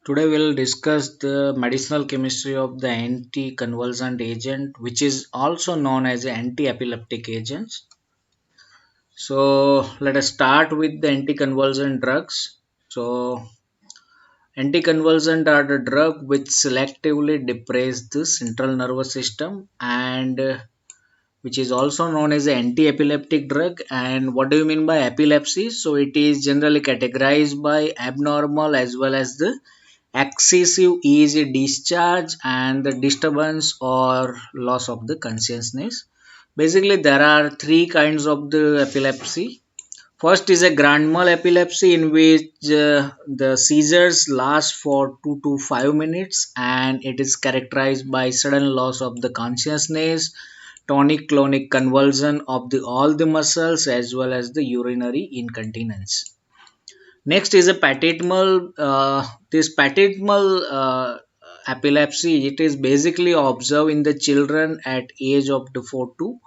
Today we'll discuss the medicinal chemistry of the anticonvulsant agent, which is also known as anti-epileptic agents. So let us start with the anticonvulsant drugs. So anticonvulsant are the drug which selectively depress the central nervous system and which is also known as an anti-epileptic drug. And what do you mean by epilepsy? So it is generally categorized by abnormal as well as the excessive easy discharge and the disturbance or loss of the consciousness. Basically there are three kinds of the epilepsy. First is a grand mal epilepsy in which the seizures last for 2 to 5 minutes and it is characterized by sudden loss of the consciousness, tonic clonic convulsion of the all the muscles as well as the urinary incontinence. Next is a patental. This patental epilepsy, it is basically observed in the children at age of the 4 to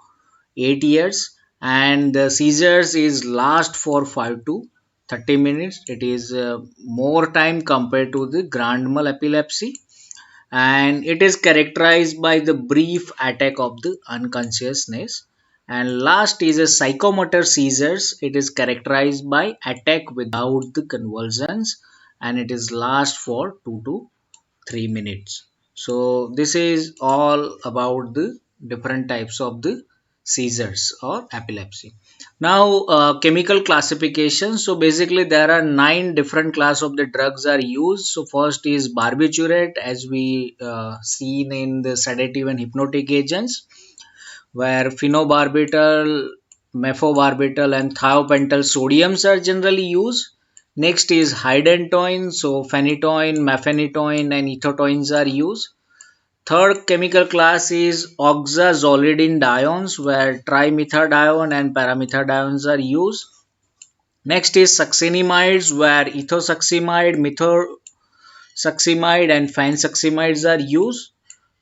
8 years, and the seizures is last for 5 to 30 minutes. It is more time compared to the grand mal epilepsy, and it is characterized by the brief attack of the unconsciousness. And last is a psychomotor seizures. It is characterized by attack without the convulsions and it is last for 2 to 3 minutes. So this is all about the different types of the seizures or epilepsy. Now chemical classification. So basically there are nine different class of the drugs are used. So first is barbiturate, as we seen in the sedative and hypnotic agents, where phenobarbital, mephobarbital and thiopental sodiums are generally used. Next is hydantoin, so phenytoin, mephenytoin and ethotoins are used. Third chemical class is oxazolidinediones, where trimethadione and paramethadiones are used. Next is succinimides, where ethosuximide, methosuximide and phensuximides are used.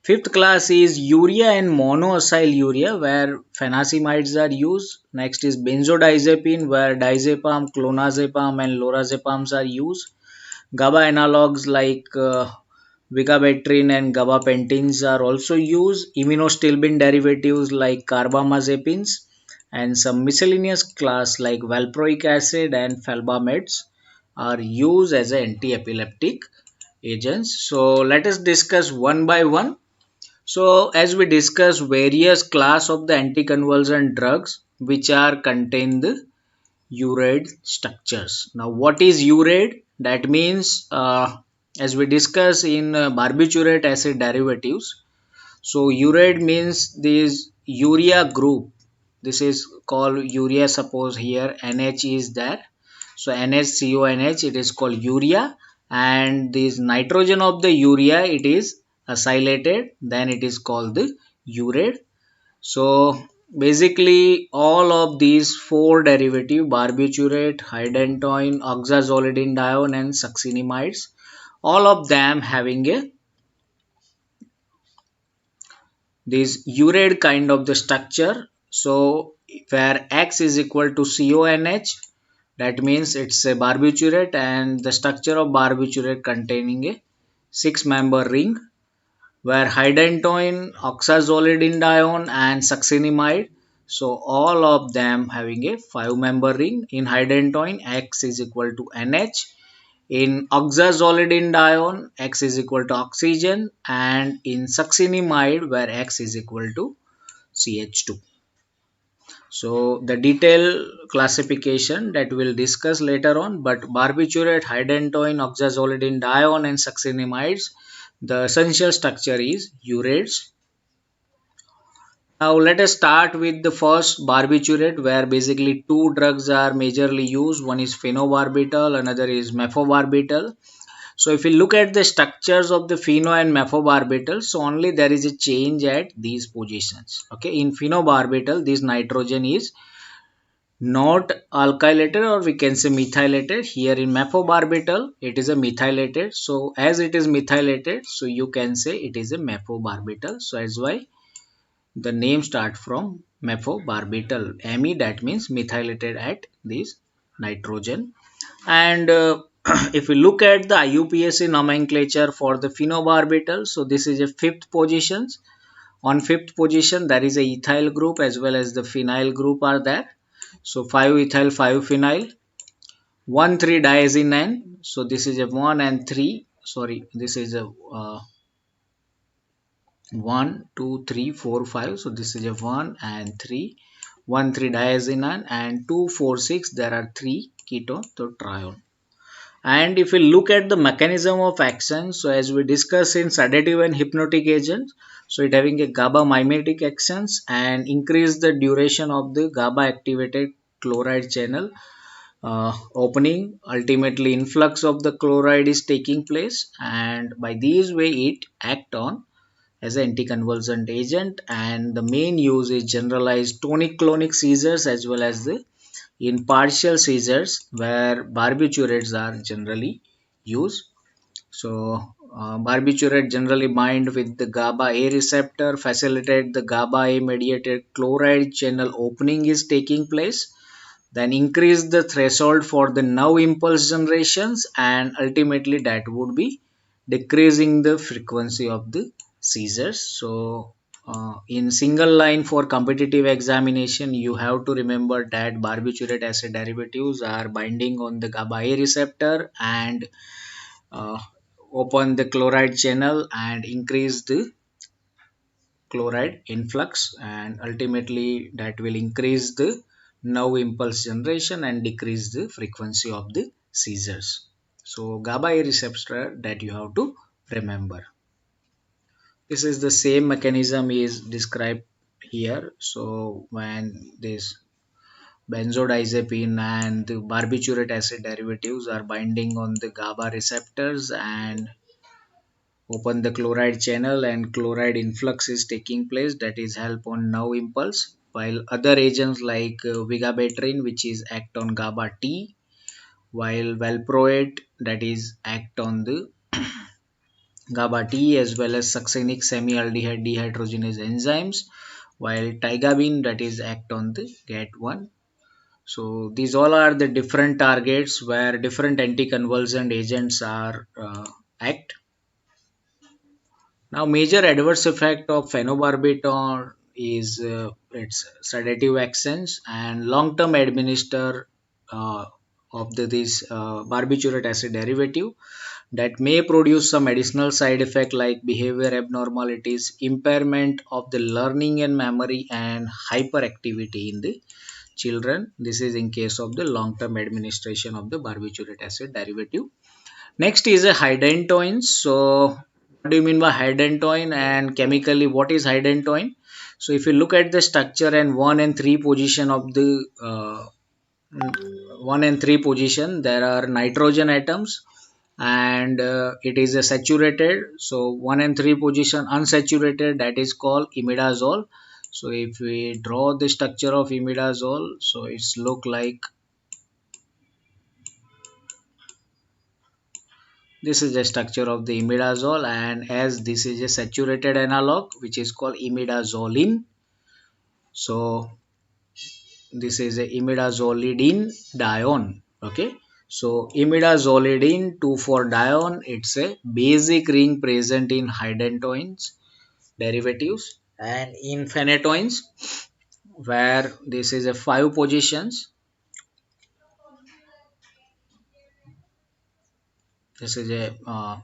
Fifth class is urea and monoacyl urea, where phenazimides are used. Next is benzodiazepine, where diazepam, clonazepam and lorazepams are used. GABA analogs like vigabatrin and gabapentins are also used. Immunostilbin derivatives like carbamazepines and some miscellaneous class like valproic acid and felbameds are used as anti-epileptic agents. So let us discuss one by one. So as we discuss various class of the anticonvulsant drugs which are contain the urate structures. Now what is urate? That means as we discuss in barbiturate acid derivatives. So urate means this urea group. This is called urea. Suppose here NH is there. So NHCONH, it is called urea, and this nitrogen of the urea, it is acylated, then it is called the urate. So basically all of these four derivative barbiturate, hydantoin, oxazolidinedione and succinimides, all of them having a this urate kind of the structure. So where X is equal to CONH, that means it's a barbiturate and the structure of barbiturate containing a six member ring, where hydantoin, oxazolidinedione and succinimide, so all of them having a five member ring. In hydantoin, X is equal to NH. In oxazolidinedione, X is equal to oxygen, and in succinimide, where X is equal to CH2. So the detailed classification that we'll discuss later on, but barbiturate, hydantoin, oxazolidinedione and succinimides, the essential structure is urates. Now let us start with the first barbiturate, where basically two drugs are majorly used. One is phenobarbital, another is mephobarbital. So if you look at the structures of the pheno and mephobarbital, so only there is a change at these positions. Okay, in phenobarbital, this nitrogen is not alkylated, or we can say methylated. Here in mephobarbital, it is a methylated. So as it is methylated, so you can say it is a mephobarbital. So that's why the name start from mephobarbital. Me, that means methylated at this nitrogen. And if we look at the IUPAC nomenclature for the phenobarbital, so this is a fifth position. On fifth position, there is a ethyl group as well as the phenyl group are there. So 5-ethyl, 5-phenyl, 1,3-diazinine. So this is a 1 and 3. Sorry, this is a 1, 2, 3, 4, 5. So this is a 1 and 3. 1,3-diazinine and 2, 4, 6. There are 3 ketone to trione. And if we look at the mechanism of action, so as we discussed in sedative and hypnotic agents, so it having a GABA mimetic actions and increase the duration of the GABA activated chloride channel opening. Ultimately, influx of the chloride is taking place, and by these way it act on as an anticonvulsant agent. And the main use is generalized tonic-clonic seizures as well as the in partial seizures where barbiturates are generally used. So barbiturate generally bind with the GABA A receptor, facilitate the GABA A mediated chloride channel opening is taking place, then increase the threshold for the nerve impulse generations, and ultimately that would be decreasing the frequency of the seizures. So in single line for competitive examination, you have to remember that barbiturate acid derivatives are binding on the GABA A receptor and uh, open the chloride channel and increase the chloride influx, and ultimately that will increase the nerve impulse generation and decrease the frequency of the seizures. So GABA A receptor that you have to remember. This is the same mechanism is described here. So when this benzodiazepine and the barbiturate acid derivatives are binding on the GABA receptors and open the chloride channel, and chloride influx is taking place, that is help on nerve impulse, while other agents like vigabatrin which is act on GABA T, while valproate that is act on the GABA T as well as succinic semialdehyde dehydrogenase enzymes, while tigabine that is act on the GAT1. So these all are the different targets where different anticonvulsant agents are act. Now, major adverse effect of phenobarbital is its sedative actions and long-term administer uh, of this barbiturate acid derivative that may produce some additional side effect like behavior abnormalities, impairment of the learning and memory, and hyperactivity in the children. This is in case of the long-term administration of the barbiturate acid derivative. Next is a hydantoin. So, what do you mean by hydantoin, and chemically what is hydantoin? So, if you look at the structure and 1 and 3 position of the 1 and 3 position, there are nitrogen atoms and it is a saturated. So, 1 and 3 position unsaturated, that is called imidazole. So, if we draw the structure of imidazole, so it's look like this is the structure of the imidazole, and as this is a saturated analog which is called imidazoline. So this is a imidazolidine dione. Okay. So imidazolidine 2,4-dione, it's a basic ring present in hydantoins derivatives and in phenetoins where this is a 5 positions. This is a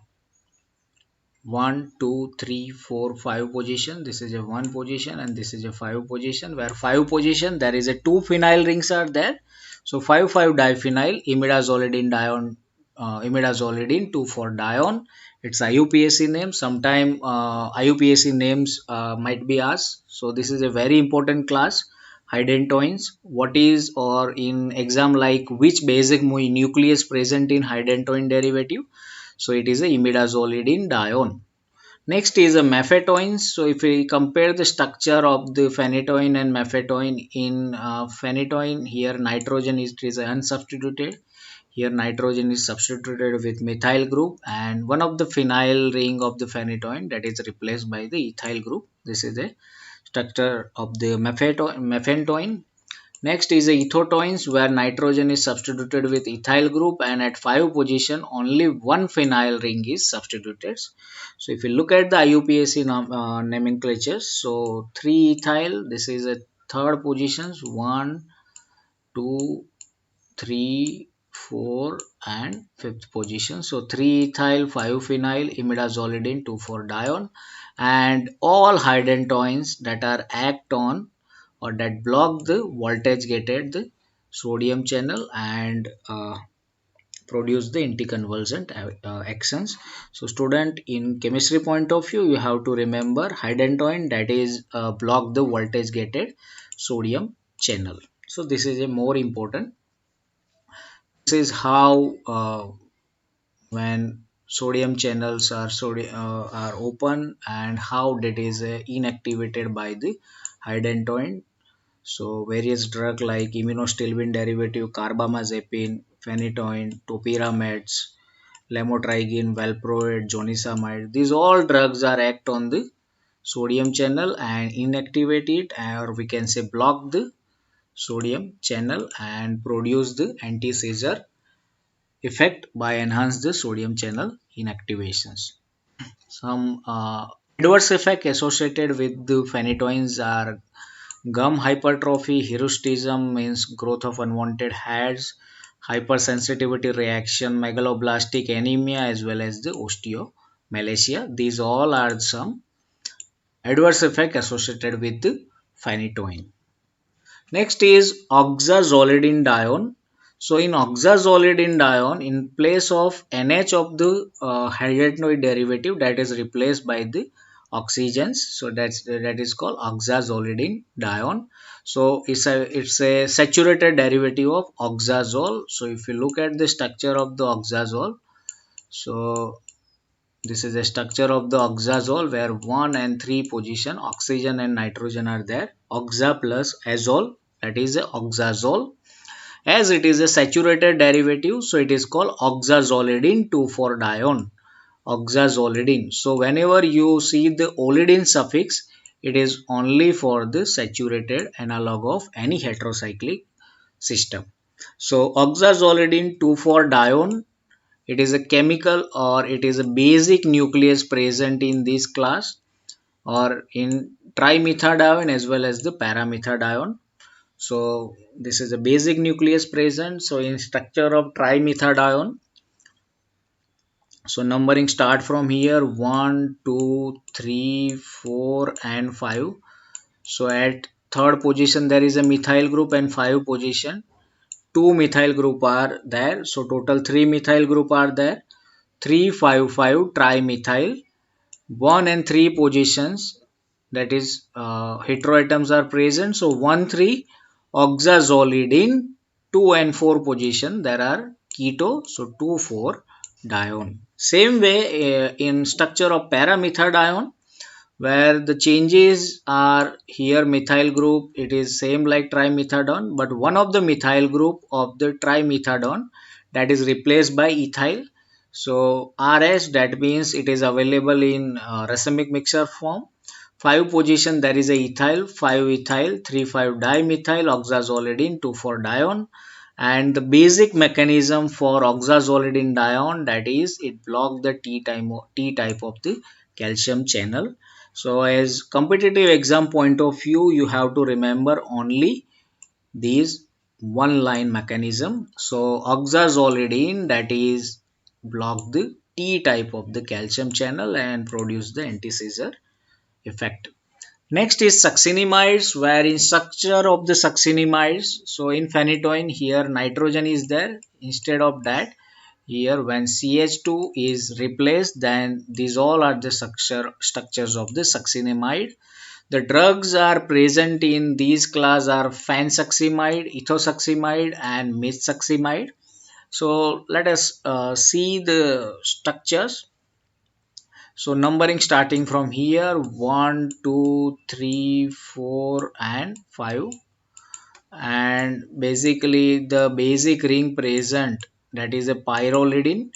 1, 2, 3, 4, 5 position. This is a 1 position and this is a 5 position, where 5 position there is a 2 phenyl rings are there. So 5,5 diphenyl imidazolidine dione, imidazolidine 2,4-dione. It's IUPAC name. Sometime IUPAC names might be asked. So this is a very important class. Hydantoins. What is, or in exam like which basic nucleus present in hydantoin derivative? So it is a imidazolidine dione. Next is a mephetoin. So if we compare the structure of the phenytoin and mephetoin, in phenytoin here nitrogen is unsubstituted. Here nitrogen is substituted with methyl group and one of the phenyl ring of the phenytoin that is replaced by the ethyl group. This is the structure of the mephetoin. Next is the ethotoins, where nitrogen is substituted with ethyl group, and at 5 position only one phenyl ring is substituted. So if you look at the IUPAC nomenclature, so 3 ethyl, this is a third positions, 1, 2, 3, 4 and fifth position. So 3 ethyl, 5 phenyl, imidazolidine, 2,4 dione, and all hydantoins that are act on or that block the voltage gated the sodium channel and produce the anticonvulsant actions. So student, in chemistry point of view, you have to remember hydantoin, that is block the voltage gated sodium channel. So this is a more important. This is how when sodium channels are open and how that is inactivated by the hydantoin. So various drugs like immunostilbene derivative, carbamazepine, phenytoin, topiramate, lamotrigine, valproate, zonisamide, these all drugs are act on the sodium channel and inactivate it, or we can say block the sodium channel and produce the anti-seizure effect by enhance the sodium channel inactivations. Some adverse effect associated with the phenytoins are gum hypertrophy, hirsutism means growth of unwanted hairs, hypersensitivity reaction, megaloblastic anemia, as well as the osteomalacia. These all are some adverse effect associated with the phenytoin. Next is oxazolidine. So in oxazolidine, in place of NH of the hydrogen derivative, that is replaced by the oxygens. So that is called oxazolidine. So it's a saturated derivative of oxazole. So if you look at the structure of the oxazole, so this is the structure of the oxazole, where 1 and 3 position oxygen and nitrogen are there. Oxa plus azole, that is a oxazole. As it is a saturated derivative, so it is called oxazolidine 2,4-dione. Oxazolidine. So whenever you see the olidine suffix, it is only for the saturated analog of any heterocyclic system. So oxazolidine 2,4-dione, it is a chemical or it is a basic nucleus present in this class or in trimethadione as well as the paramethadione. So this is a basic nucleus present. So in structure of trimethadione, so numbering start from here 1, 2, 3, 4 and 5. So at third position there is a methyl group and 5 position 2 methyl group are there. So total 3 methyl group are there. 3,5,5 trimethyl, 1 and 3 positions, that is heteroatoms are present. So 1, 3 oxazolidine, 2 and 4 position there are keto, so 2, 4 dione. Same way in structure of paramethadione, where the changes are here methyl group, it is same like trimethadone, but one of the methyl group of the trimethadone, that is replaced by ethyl. So RS, that means it is available in racemic mixture form. 5 position there is a ethyl, 5 ethyl, 3, 5 dimethyl oxazolidine, 2, 4 dione. And the basic mechanism for oxazolidine dione, that is it block the T type of the calcium channel. So as competitive exam point of view, you have to remember only these one line mechanism. So oxazolidine, that is block the T type of the calcium channel and produce the anti-seizure effect. Next is succinimides, where in structure of the succinimides, so in phenytoin here nitrogen is there. Instead of that, here when CH2 is replaced, then these all are the structures of the succinimide. The drugs are present in these class are phensuximide, ethosuximide and metsuximide. So let us see the structures. So numbering starting from here 1, 2, 3, 4 and 5, and basically the basic ring present, that is a pyrrolidine.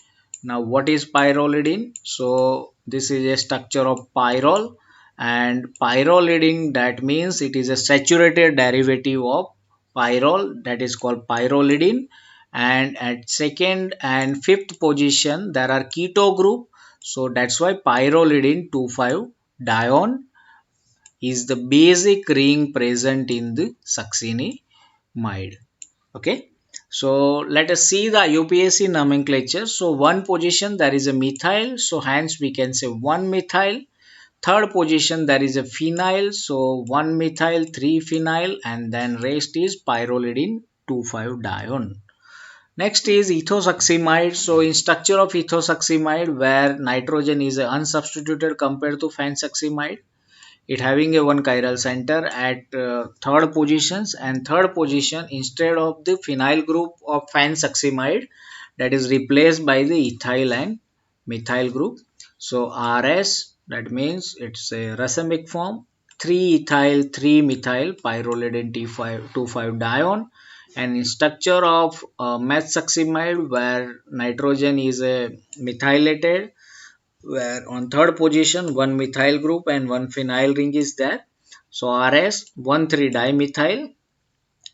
Now what is pyrrolidine? So this is a structure of pyrrole, and pyrrolidine, that means it is a saturated derivative of pyrrole, that is called pyrrolidine. And at second and fifth position there are keto group, so that's why pyrrolidine 2,5 dione is the basic ring present in the succinimide. Okay, so let us see the UPSC nomenclature. So one position there is a methyl, so hence we can say 1 methyl. Third position there is a phenyl, so 1 methyl 3 phenyl, and then rest is pyrrolidine 2,5 dione. Next is ethosuximide. So in structure of ethosuximide, where nitrogen is unsubstituted compared to phensuximide, it having a one chiral center at third positions, and third position instead of the phenyl group of phensuximide, that is replaced by the ethyl and methyl group. So RS, that means it's a racemic form, 3 ethyl 3 methyl pyrrolidine T5 2,5 dione. And in structure of methoxamide, where nitrogen is a methylated, where on third position one methyl group and one phenyl ring is there. So RS 1,3 dimethyl,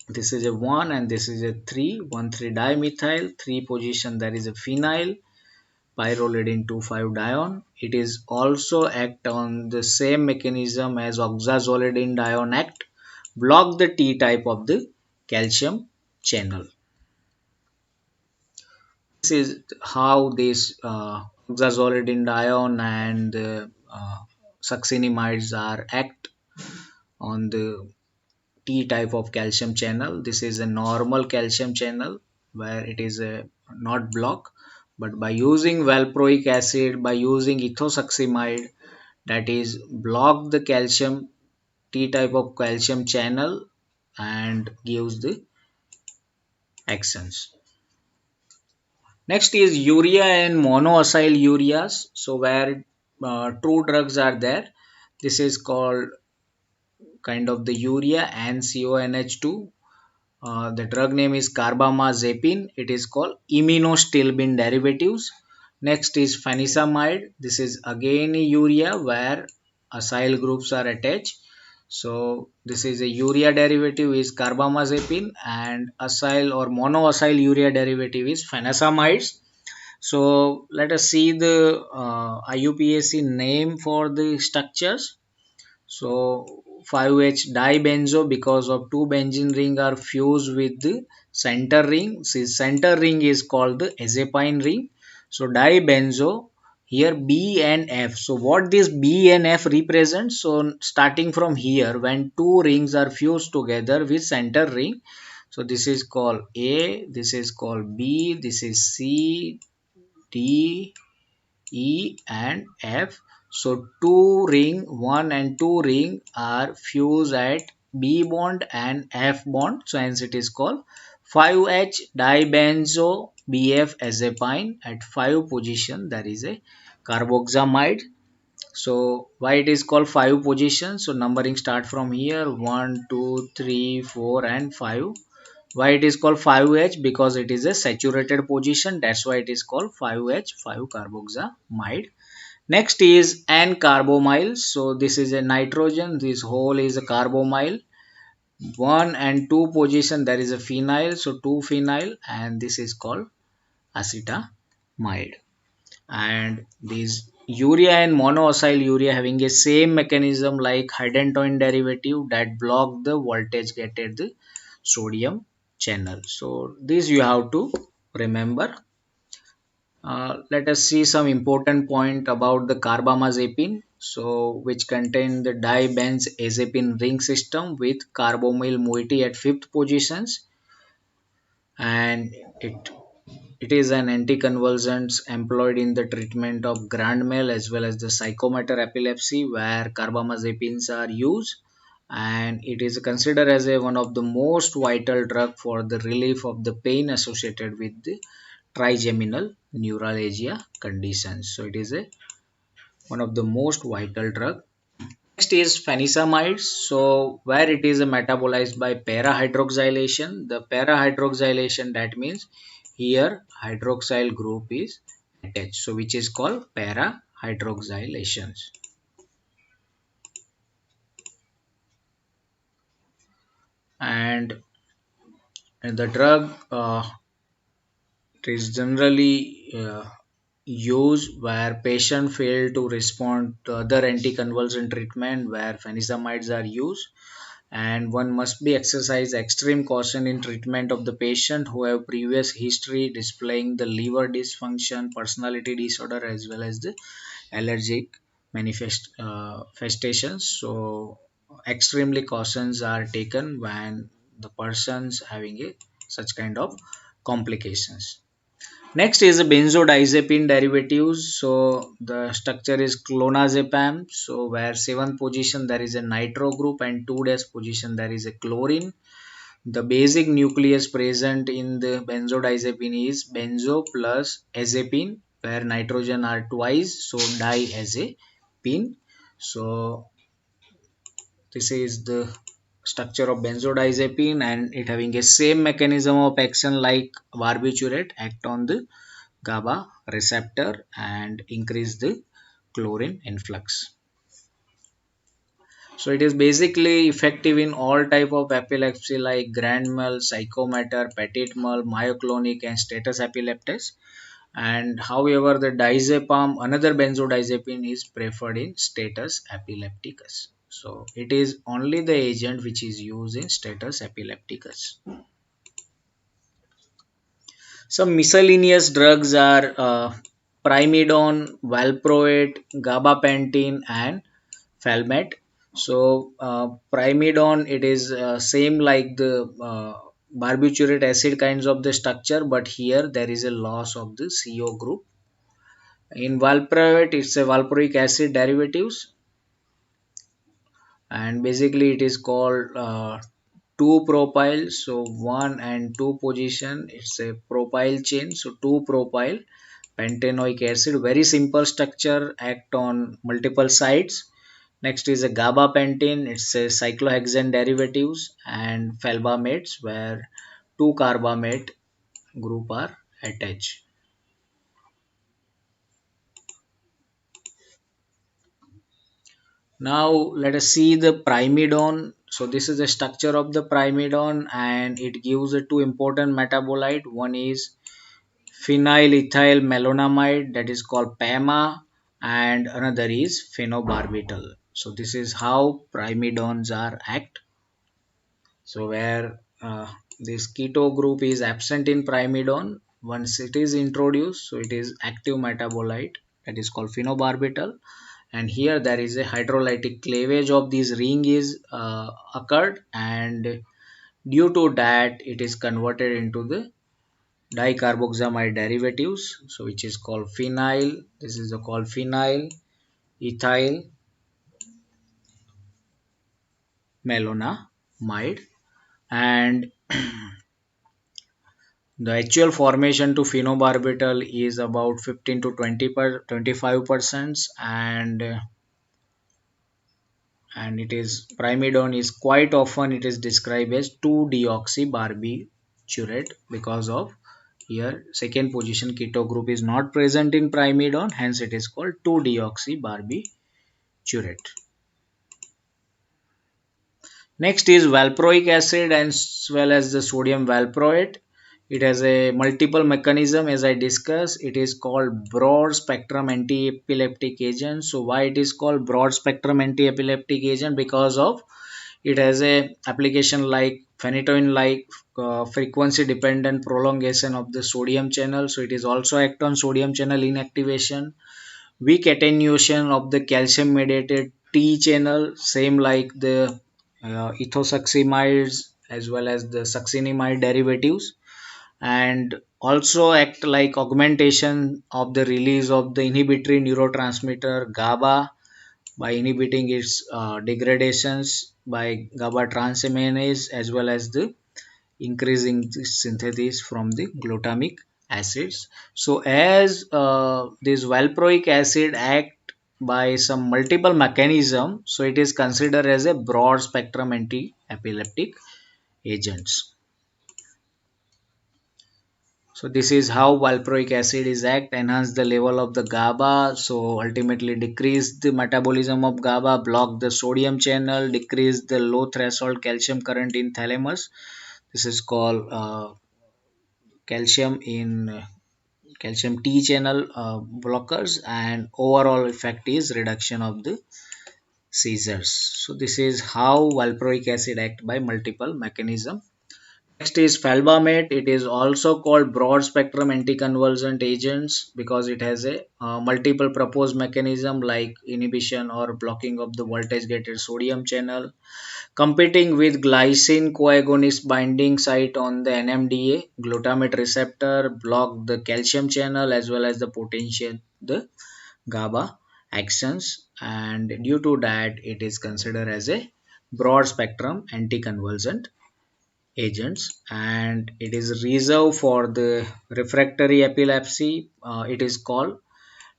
this is a 1 and this is a 3, 1,3 dimethyl, 3 position there is a phenyl pyrrolidine 2,5 dione. It is also act on the same mechanism as oxazolidine dione act, block the T type of the calcium channel. This is how this oxazolidine dione and succinimides are act on the T type of calcium channel. This is a normal calcium channel where it is a not block, but by using valproic acid, by using ethosuximide, that is block the calcium T type of calcium channel and gives the actions. Next is urea and monoacyl ureas. So where two drugs are there, this is called kind of the urea and CONH2. The drug name is carbamazepine. It is called iminostilbene derivatives. Next is phenisamide. This is again urea where acyl groups are attached. So this is a urea derivative is carbamazepine, and acyl or monoacyl urea derivative is phenasamides. So let us see the IUPAC name for the structures. So 5H dibenzo, because of two benzene ring are fused with the center ring. This center ring is called the azepine ring. So dibenzo, here B and F. So what this B and F represents? So starting from here, when two rings are fused together with center ring, so this is called A, this is called B, this is C, D, E and F. So two ring 1 and 2 ring are fused at B bond and F bond. So hence it is called 5H dibenzo BF azepine. At 5 position there is a carboxamide. So why it is called 5 position? So numbering start from here 1, 2, 3, 4 and 5. Why it is called 5H? Because it is a saturated position, that's why it is called 5H, 5 carboxamide. Next is N-carbamyl. So this is a nitrogen, this whole is a carbamyl. 1 and 2 position there is a phenyl, so 2 phenyl, and this is called acetamide. And these urea and monoacyl urea having a same mechanism like hydantoin derivative that block the voltage get at the sodium channel. So this you have to remember. Let us see some important point about the carbamazepine. So which contain the dibenzazepine ring system with carbamyl moiety at fifth positions, and it is an anticonvulsant employed in the treatment of grand mal as well as the psychomotor epilepsy, where carbamazepines are used, and it is considered as one of the most vital drug for the relief of the pain associated with the trigeminal neuralgia conditions. So it is one of the most vital drug. Next is phenysamides. So where it is metabolized by para-hydroxylation. The para-hydroxylation, that means here hydroxyl group is attached. So which is called para-hydroxylation. And And the drug it is generally used where patient fail to respond to other anticonvulsant treatment where phenizamides are used, and one must be exercise extreme caution in treatment of the patient who have previous history displaying the liver dysfunction, personality disorder, as well as the allergic manifestations. So extremely cautions are taken when the persons having a such kind of complications. Next is the benzodiazepine derivatives. So the structure is clonazepam. So where seventh position there is a nitro group and 2 days position there is a chlorine. The basic nucleus present in the benzodiazepine is benzo plus azepine, where nitrogen are twice, so diazepine. So this is the structure of benzodiazepine, and it having a same mechanism of action like barbiturate, act on the GABA receptor and increase the chlorine influx. So it is basically effective in all type of epilepsy like grand mal, psychomotor, petit mal, myoclonic, and status epilepticus. And however, the diazepam, another benzodiazepine, is preferred in status epilepticus. So it is only the agent which is used in status epilepticus. Some miscellaneous drugs are primidone, valproate, gabapentin, and Falmet. So primidone, it is same like the barbiturate acid kinds of the structure, but here there is a loss of the CO group. In valproate, it's a valproic acid derivatives, and basically it is called 2 propyl. So 1 and 2 position, it's a propyl chain. So 2 propyl pentanoic acid, very simple structure, act on multiple sites. Next is a gabapentin, it's a cyclohexane derivatives, and felbamates where two carbamate group are attached. Now let us see the primidone. So this is the structure of the primidone, and it gives a two important metabolite. One is phenylethyl malonamide, that is called PAMA, and another is phenobarbital. So this is how primidones are act. So where this keto group is absent in primidone, once it is introduced, so it is active metabolite, that is called phenobarbital, and here there is a hydrolytic cleavage of this ring is occurred, and due to that it is converted into the dicarboxamide derivatives, so which is called phenyl. This is called phenyl ethyl malonamide, and the actual formation to phenobarbital is about 15 to 25%, and it is primidone is quite often it is described as 2-deoxybarbiturate because of here second position keto group is not present in primidone, hence it is called 2-deoxybarbiturate. Next is valproic acid as well as the sodium valproate. It has a multiple mechanism as I discussed. It is called broad spectrum anti-epileptic agent. So why it is called broad spectrum anti-epileptic agent? Because of it has a application like phenytoin like frequency dependent prolongation of the sodium channel. So it is also act on sodium channel inactivation, weak attenuation of the calcium mediated T channel, same like the ethosuximides as well as the succinimide derivatives, and also act like augmentation of the release of the inhibitory neurotransmitter GABA by inhibiting its degradations by GABA transaminase, as well as the increasing the synthesis from the glutamic acids. So as this valproic acid act by some multiple mechanism, so it is considered as a broad spectrum anti-epileptic agents. So this is how valproic acid is act, enhance the level of the GABA, so ultimately decrease the metabolism of GABA, block the sodium channel, decrease the low threshold calcium current in thalamus. This is called calcium in calcium T channel blockers, and overall effect is reduction of the seizures. So this is how valproic acid act by multiple mechanism. Next is felbamate. It is also called broad spectrum anticonvulsant agents because it has a multiple proposed mechanism like inhibition or blocking of the voltage gated sodium channel, competing with glycine coagonist binding site on the NMDA glutamate receptor, block the calcium channel as well as the potential the GABA actions, and due to that it is considered as a broad spectrum anticonvulsant agents, and it is reserved for the refractory epilepsy. It is called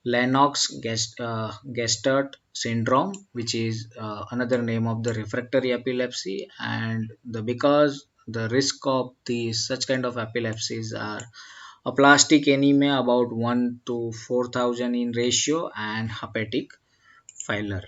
Lennox-Gastaut syndrome, which is another name of the refractory epilepsy, and the because the risk of the such kind of epilepsies are aplastic anemia about 1 to 4,000 in ratio and hepatic failure.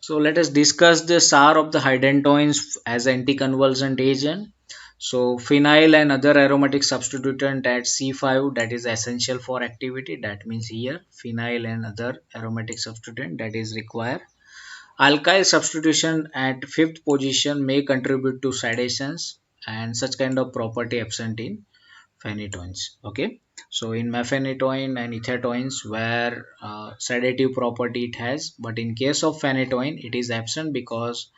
So let us discuss the SAR of the hydantoins as anticonvulsant agent. So phenyl and other aromatic substituent at C5, that is essential for activity. That means here phenyl and other aromatic substituent that is required. Alkyl substitution at fifth position may contribute to sedations, and such kind of property absent in phenytoins. Okay, so in mephenytoin and ethetoins where sedative property it has, but in case of phenytoin it is absent because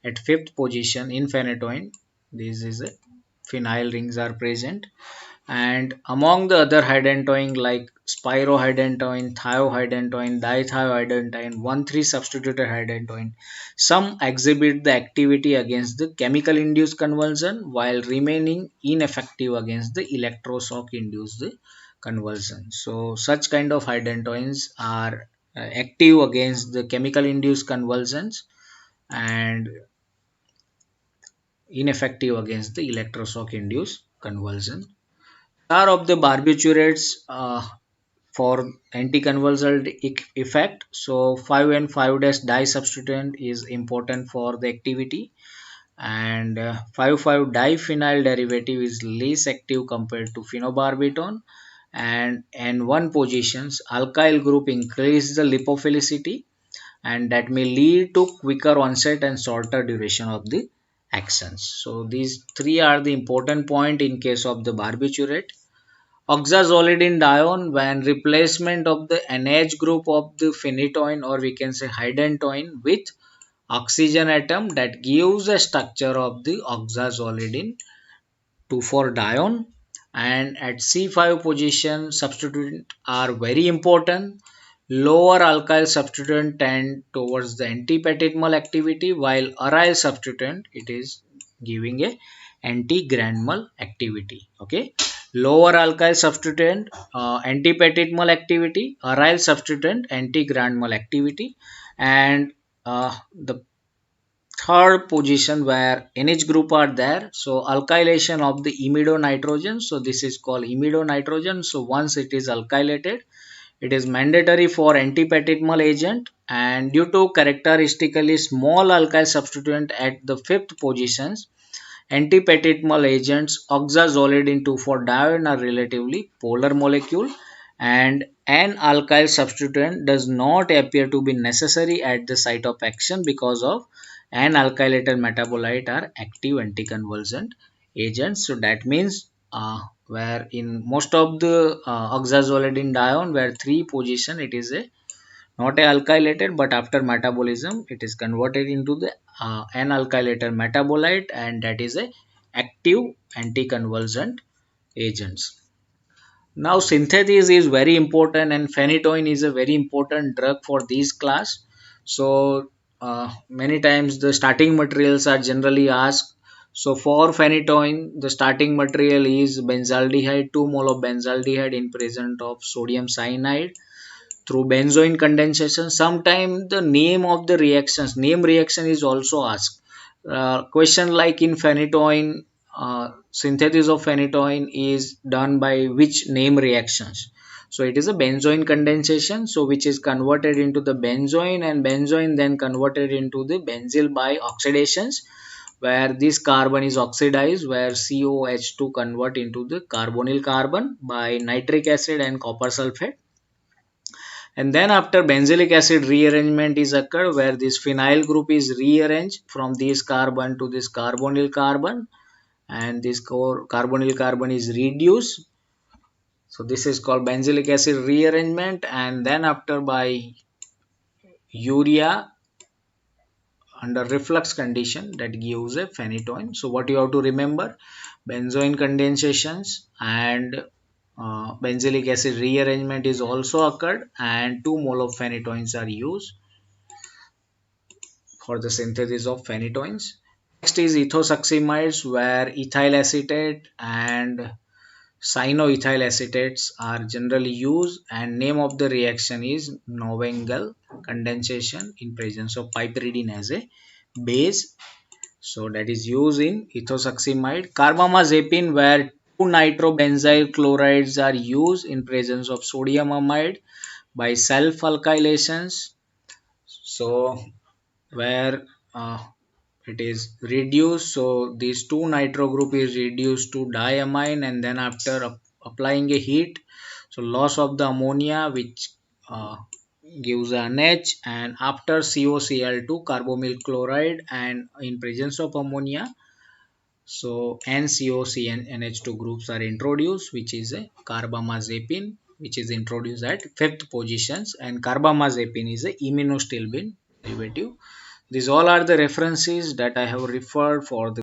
at fifth position in phenytoin this is a phenyl rings are present, and among the other hydantoin like spirohydantoin, thiohydantoin, dithiohydantoin, 1,3 substituted hydantoin, some exhibit the activity against the chemical induced convulsion while remaining ineffective against the electroshock induced convulsion. So such kind of hydantoins are active against the chemical induced convulsions and ineffective against the electroshock induced convulsion. Are of the barbiturates for anticonvulsant effect. So 5 and 5 dash disubstituent is important for the activity, and 5,5 diphenyl derivative is less active compared to phenobarbital, and one positions alkyl group increase the lipophilicity, and that may lead to quicker onset and shorter duration of the actions. So these three are the important point in case of the barbiturate. Oxazolidine when replacement of the NH group of the phenytoin, or we can say hydantoin, with oxygen atom that gives a structure of the oxazolidine 2,4-dione, and at C5 position substituent are very important. Lower alkyl substituent tend towards the antipathymal activity while aryl substituent it is giving a anti-granular activity. Okay, lower alkyl substituent antipathymal activity, aryl substituent anti-granular activity, and the third position where NH group are there. So alkylation of the imidonitrogen. So this is called imidonitrogen. So once it is alkylated, it is mandatory for antipathymal agent, and due to characteristically small alkyl substituent at the fifth positions, antipathymal agents oxazolidine 2,4-dione are relatively polar molecule, and an alkyl substituent does not appear to be necessary at the site of action because of an alkylated metabolite are active anticonvulsant agents. So that means where in most of the oxazolidine dione where three position it is a not a alkylated, but after metabolism it is converted into the an alkylated metabolite, and that is a active anticonvulsant agents. Now synthesis is very important, and phenytoin is a very important drug for this class. So many times the starting materials are generally asked. So for phenytoin, the starting material is benzaldehyde, 2 mole of benzaldehyde in presence of sodium cyanide through benzoin condensation. Sometimes the name of the reactions, name reaction is also asked. Question like in phenytoin, synthesis of phenytoin is done by which name reactions? So it is a benzoin condensation, so which is converted into the benzoin, and benzoin then converted into the benzyl by oxidations, where this carbon is oxidized, where COH2 convert into the carbonyl carbon by nitric acid and copper sulfate. And then after benzylic acid rearrangement is occurred, where this phenyl group is rearranged from this carbon to this carbonyl carbon, and this carbonyl carbon is reduced. So this is called benzylic acid rearrangement. And then after by urea under reflux condition, that gives a phenytoin. So what you have to remember, benzoin condensations and benzylic acid rearrangement is also occurred, and 2 mole of phenytoins are used for the synthesis of phenytoins. Next is ethosuximides, where ethyl acetate and cyanoethyl acetates are generally used, and name of the reaction is Novengal condensation in presence of piperidine as a base. So that is used in ethosuximide. Carbamazepine, where 2 nitrobenzyl chlorides are used in presence of sodium amide by self alkylations. So where it is reduced, so this 2 nitro group is reduced to diamine, and then after applying a heat, so loss of the ammonia, which gives an H, and after COCl2 carbonyl chloride and in presence of ammonia, so NCOCNH2 groups are introduced, which is a carbamazepine, which is introduced at 5th positions, and carbamazepine is a immunostilbene derivative. These all are the references that I have referred for the